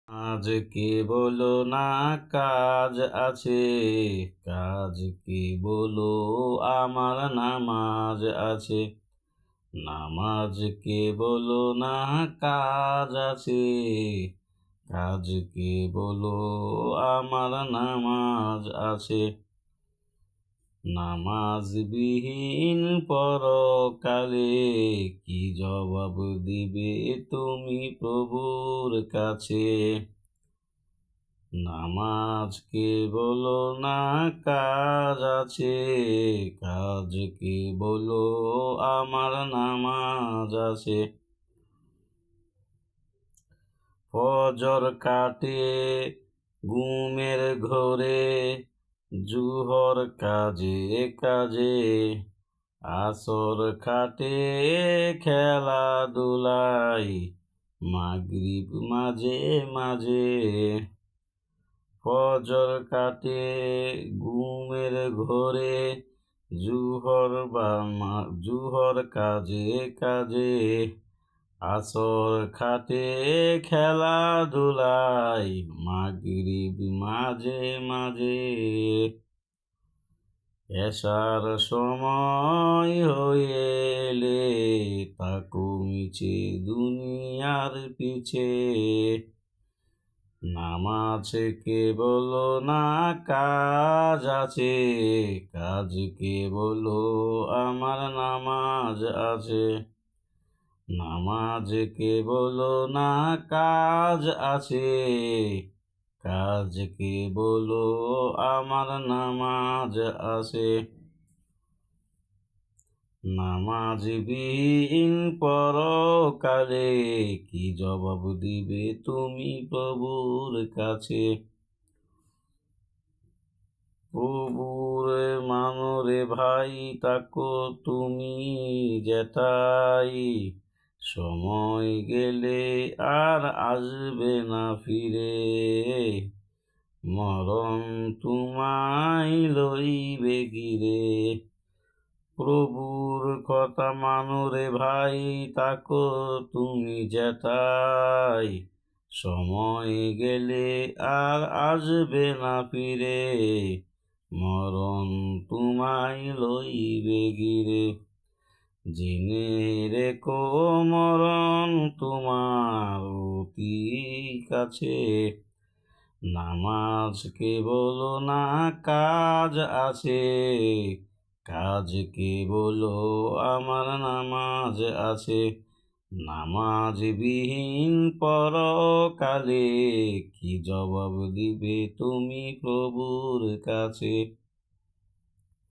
আজ কে বলো না কাজ আছে, কাজ কে বলো আমার নামাজ আছে। নামাজ কে বলো না কাজ আছে, কাজ কে বলো আমার নামাজ আছে। নামাজবিহীন পরকালে কি জবাব দিবে তুমি প্রভুর কাছে। নামাজ কে বলো না কাজ আছে, কাজ কে বলো আমার নামাজ আছে। ফজর কাটে ঘুমের ঘোরে, জুহর কাজে কাজে, আসর কাটে খেলাধুলায়, মাগরিব মাঝে মাঝে। ফজর কাটে ঘুমের ঘোরে, জুহর কাজে কাজে, আসর খাটে খেলাধুলায়, মাগরিব মাঝে মাঝে। এশার সময় হয়ে এলে তাকু মিছে দুনিয়ার পিছে। নামাজ কে বলো না কাজ আছে, কাজ কে বলো আমার নামাজ আছে। নামাজ কে বলো না কাজ আছে, কাজ কে বলো আমার নামাজ আছে। নামাজবিহীন পরকালে কি জবাব দিবে তুমি প্রভুর কাছে। প্রভুর মানরে ভাই তাকো তুমি যেটাই, সময় গেলে আর আসবে না ফিরে। মরণ তোমায় লইবে গিরে। প্রভুর কথা মানরে ভাই তাকো তুমি যেটাই, সময় গেলে আর আসবে না ফিরে। মরণ তোমায় লইবে গিরে। জেনে রেখো মরণ তোমার অতি কাছে। নামাজ কে বলো না কাজ আছে, কাজ কে বলো আমার নামাজ আছে। নামাজবিহীন পরকালে কি জবাব দিবে তুমি প্রভুর কাছে।